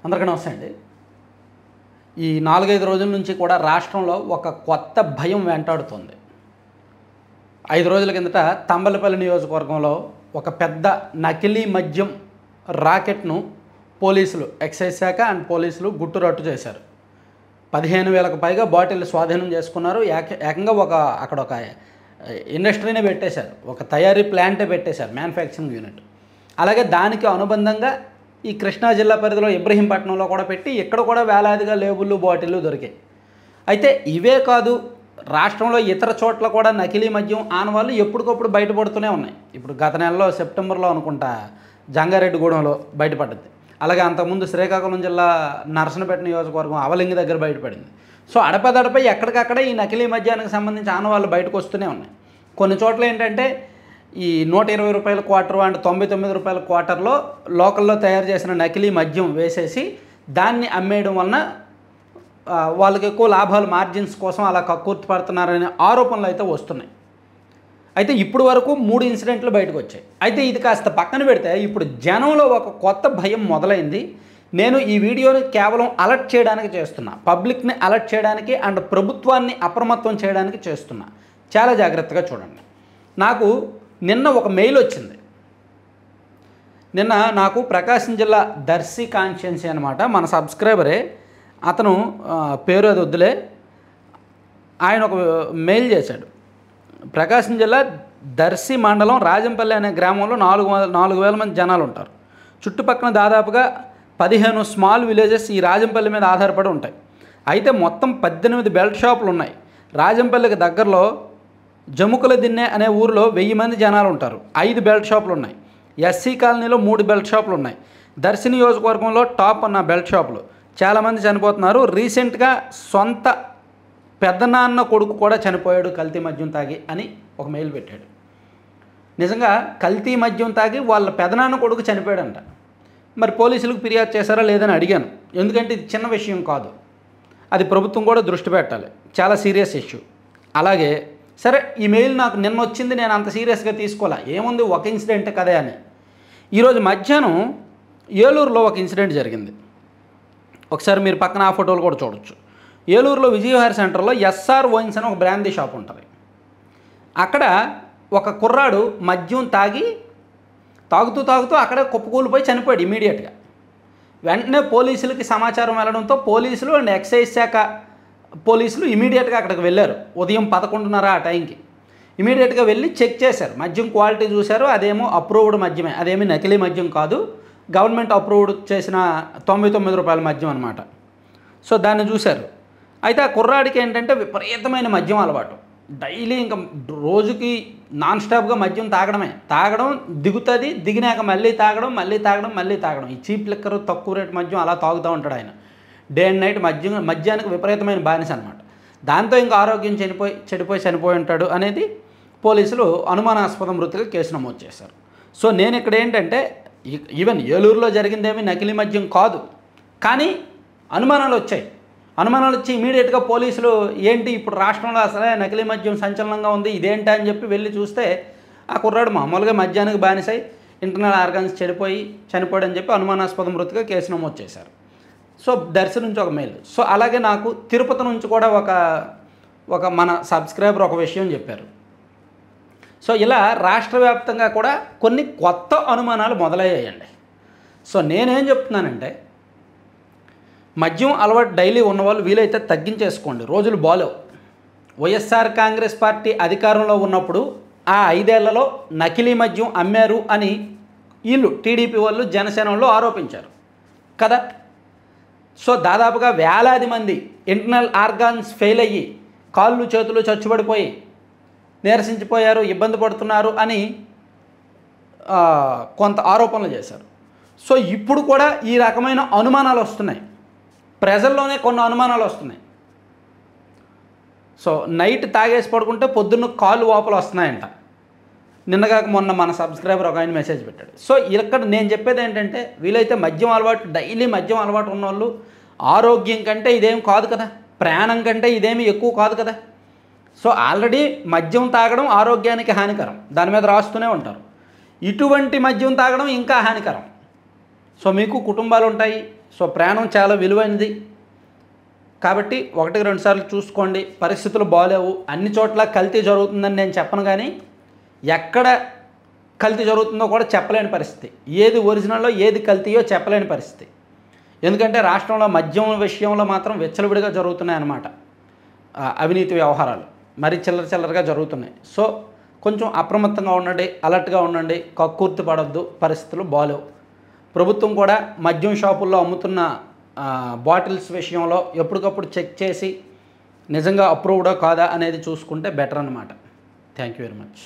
అందరికీ నమస్తే అండి. ఈ 4-5 రోజుల నుంచి కూడా రాష్ట్రంలో ఒక కొత్త భయం వెంటాడుతుంది. 5 రోజుల కిందట తంబలపల్లి నియోజకవర్గంలో ఒక పెద్ద నకిలీ మద్యం రాకెట్ను పోలీసులు, ఎక్సైజ్ శాఖ అండ్ పోలీసులు గుట్టురట్టు చేశారు. 15,000కు పైగా బాటిల్ స్వాధీనం చేసుకున్నారు. ఏకంగా అక్కడ ఒక ఇండస్ట్రీనే పెట్టేశారు, ఒక తయారీ ప్లాంటే పెట్టేశారు, మ్యానుఫ్యాక్చరింగ్ యూనిట్. అలాగే దానికి అనుబంధంగా ఈ కృష్ణా జిల్లా పరిధిలో ఇబ్రహీంపట్నంలో కూడా పెట్టి ఇక్కడ కూడా వేలాదిగా లేబుళ్ళు, బాటిళ్ళు దొరికాయి. అయితే ఇవే కాదు, రాష్ట్రంలో ఇతర చోట్ల కూడా నకిలీ మద్యం ఆనవాళ్ళు ఎప్పటికప్పుడు బయటపడుతూనే ఉన్నాయి. ఇప్పుడు గత నెలలో సెప్టెంబర్లో అనుకుంటా జంగారెడ్డిగూడెంలో బయటపడ్డది. అలాగే అంతకుముందు శ్రీకాకుళం జిల్లా నరసనపేట నియోజకవర్గం అవలింగి దగ్గర బయటపడింది. సో అడపదడపై ఎక్కడికక్కడ ఈ నకిలీ మద్యానికి సంబంధించి ఆనవాళ్ళు బయటకు వస్తూనే ఉన్నాయి. కొన్ని చోట్ల ఏంటంటే ఈ 120 రూపాయల క్వార్టర్ అండ్ 99 రూపాయల క్వార్టర్లో లోకల్లో తయారు చేసిన నకిలీ మద్యం వేసేసి దాన్ని అమ్మేయడం వలన వాళ్ళకి ఎక్కువ లాభాలు, మార్జిన్స్ కోసం అలా కక్కుర్తి పడుతున్నారనే ఆరోపణలు అయితే వస్తున్నాయి. అయితే ఇప్పుడు వరకు 3 ఇన్సిడెంట్లు బయటకు వచ్చాయి. అయితే ఇది కాస్త పక్కన పెడితే ఇప్పుడు జనంలో ఒక కొత్త భయం మొదలైంది. నేను ఈ వీడియోని కేవలం అలర్ట్ చేయడానికి చేస్తున్నా, పబ్లిక్ని అలర్ట్ చేయడానికి అండ్ ప్రభుత్వాన్ని అప్రమత్తం చేయడానికి చేస్తున్నా. చాలా జాగ్రత్తగా చూడండి. నాకు నిన్న ఒక మెయిల్ వచ్చింది. నిన్న నాకు ప్రకాశం జిల్లా దర్శి కాన్స్టిట్యున్సీ అనమాట, మన సబ్స్క్రైబరే, అతను పేరు అది వద్దులే, ఆయన ఒక మెయిల్ చేశాడు. ప్రకాశం జిల్లా దర్శి మండలం రాజంపల్లి అనే గ్రామంలో 4,000 మంది జనాలు ఉంటారు. చుట్టుపక్కల దాదాపుగా 15 స్మాల్ విలేజెస్ ఈ రాజంపల్లి మీద ఆధారపడి ఉంటాయి. అయితే మొత్తం 18 బెల్ట్ షాపులు ఉన్నాయి. రాజంపల్లికి దగ్గరలో జముకుల దిన్నె అనే ఊరిలో 1000 మంది జనాలు ఉంటారు. 5 బెల్ట్ షాపులు ఉన్నాయి. ఎస్సీ కాలనీలో 3 బెల్ట్ షాపులు ఉన్నాయి. దర్శి నియోజకవర్గంలో టాప్ అన్న బెల్ట్ షాపులు. చాలామంది చనిపోతున్నారు. రీసెంట్గా సొంత పెద్దనాన్న కొడుకు కూడా చనిపోయాడు కల్తీ మద్యం తాగి అని ఒక మెయిల్ పెట్టాడు. నిజంగా కల్తీ మద్యం తాగి వాళ్ళ పెదనాన్న కొడుకు చనిపోయాడంట. మరి పోలీసులకు ఫిర్యాదు చేశారా లేదని అడిగాను. ఎందుకంటే ఇది చిన్న విషయం కాదు, అది ప్రభుత్వం కూడా దృష్టి పెట్టాలి, చాలా సీరియస్ ఇష్యూ. అలాగే సరే, ఈ మెయిల్ నాకు నిన్న వచ్చింది, నేను అంత సీరియస్గా తీసుకోలే, ఏముంది ఒక ఇన్సిడెంట్ కదే అని. ఈరోజు మధ్యాహ్నం ఏలూరులో ఒక ఇన్సిడెంట్ జరిగింది. ఒకసారి మీరు పక్కన ఆ ఫోటోలు కూడా చూడొచ్చు. ఏలూరులో విజయవిహార్ సెంటర్లో ఎస్ఆర్ వైన్స్ అని ఒక బ్రాందీ షాప్ ఉంటుంది. అక్కడ ఒక కుర్రాడు మద్యం తాగుతూ అక్కడే కుప్పకూలిపోయి చనిపోయాడు ఇమీడియట్గా. వెంటనే పోలీసులకి సమాచారం వెళ్ళడంతో పోలీసులు అండ్ ఎక్సైజ్ శాఖ పోలీసులు ఇమీడియట్గా అక్కడికి వెళ్ళారు. ఉదయం 11:30 ఆ టైంకి ఇమీడియట్గా వెళ్ళి చెక్ చేశారు. మద్యం క్వాలిటీ చూశారు. అదేమో అప్రూవ్డ్ మద్యమే, అదేమీ నకిలీ మద్యం కాదు, గవర్నమెంట్ అప్రూవ్డ్ చేసిన 99 రూపాయల మద్యం అనమాట. సో దాన్ని చూశారు. అయితే ఆ కుర్రాడికి ఏంటంటే విపరీతమైన మద్యం అలవాటు. డైలీ ఇంకా రోజుకి నాన్ స్టాప్గా మద్యం తాగడం దిగుతుంది, దిగినాక మళ్ళీ తాగడం. ఈ చీప్ లిక్కర్, తక్కువ రేటు మద్యం అలా తాగుతూ ఉంటాడు ఆయన. డే అండ్ నైట్ మద్యానికి విపరీతమైన బానిస అనమాట. దాంతో ఇంకా ఆరోగ్యం చనిపోయి ఉంటాడు అనేది పోలీసులు అనుమానాస్పద మృతిగా కేసు నమోదు చేశారు. సో నేను ఇక్కడ ఏంటంటే ఈవెన్ ఏలూరులో జరిగిందేమీ నకిలీ మద్యం కాదు, కానీ అనుమానాలు వచ్చి ఇమీడియట్గా పోలీసులు ఏంటి ఇప్పుడు రాష్ట్రంలో అసలే నకిలీ మద్యం సంచలనంగా ఉంది, ఇదేంటి అని చెప్పి వెళ్ళి చూస్తే ఆ కుర్రాడు మామూలుగా మద్యానికి బానిసై ఇంటర్నల్ ఆర్గాన్స్ చనిపోయాడని చెప్పి అనుమానాస్పద మృతిగా కేసు నమోదు చేశారు. సో దర్శి నుంచి ఒక మెయిల్. సో అలాగే నాకు తిరుపతి నుంచి కూడా ఒక మన సబ్స్క్రైబర్ ఒక విషయం చెప్పారు. సో ఇలా రాష్ట్ర వ్యాప్తంగా కూడా కొన్ని కొత్త అనుమానాలు మొదలయ్యాయండి. సో నేనేం చెప్తున్నానంటే, మద్యం అలవాటు డైలీ ఉన్నవాళ్ళు వీలైతే తగ్గించేసుకోండి, రోజులు బాలేవు. వైఎస్ఆర్ కాంగ్రెస్ పార్టీ అధికారంలో ఉన్నప్పుడు ఆ 5 ఏళ్లలో నకిలీ మద్యం అమ్మారు అని వీళ్ళు టీడీపీ వాళ్ళు, జనసేన వాళ్ళు ఆరోపించారు కదా. సో దాదాపుగా వేలాది మంది ఇంటర్నల్ ఆర్గాన్స్ ఫెయిల్ అయ్యి కాళ్ళు చేతులు చచ్చుబడిపోయి నీరసించిపోయారు, ఇబ్బంది పడుతున్నారు అని కొంత ఆరోపణలు చేశారు. సో ఇప్పుడు కూడా ఈ రకమైన అనుమానాలు వస్తున్నాయి, ప్రజల్లోనే కొన్ని అనుమానాలు వస్తున్నాయి. సో నైట్ తాగేసి పడుకుంటే పొద్దున్న కాళ్ళు వాపులు వస్తున్నాయంట. నిన్నగాక మొన్న మన సబ్స్క్రైబర్ ఒక ఆయన మెసేజ్ పెట్టాడు. సో ఇక్కడ నేను చెప్పేది ఏంటంటే, వీలైతే డైలీ మద్యం అలవాటు ఉన్నవాళ్ళు ఆరోగ్యం కంటే ఇదేం కాదు కదా, ప్రాణం కంటే ఇదేమి ఎక్కువ కాదు కదా. సో ఆల్రెడీ మద్యం తాగడం ఆరోగ్యానికి హానికరం, దాని మీద రాస్తూనే ఉంటారు. ఇటువంటి మద్యం తాగడం ఇంకా హానికరం. సో మీకు కుటుంబాలు ఉంటాయి, సో ప్రాణం చాలా విలువైనది కాబట్టి 1-2 సార్లు చూసుకోండి. పరిస్థితులు బాలేవు, అన్ని చోట్ల కల్తీ జరుగుతుందని నేను చెప్పను, కానీ ఎక్కడ కల్తీ జరుగుతుందో కూడా చెప్పలేని పరిస్థితి. ఏది ఒరిజినల్లో ఏది కల్తీయో చెప్పలేని పరిస్థితి. ఎందుకంటే రాష్ట్రంలో మద్యం విషయంలో మాత్రం విచ్చలవిడిగా జరుగుతున్నాయి అన్నమాట. అవినీతి వ్యవహారాలు మరి చిల్లరగా జరుగుతున్నాయి. సో కొంచెం అప్రమత్తంగా ఉండండి, అలర్ట్గా ఉండండి, కక్కుర్తి పడొద్దు, పరిస్థితులు బాలేవు. ప్రభుత్వం కూడా మద్యం షాపుల్లో అమ్ముతున్న బాటిల్స్ విషయంలో ఎప్పటికప్పుడు చెక్ చేసి నిజంగా అప్రూవ్డా కాదా అనేది చూసుకుంటే బెటర్ అన్నమాట. Thank you very much.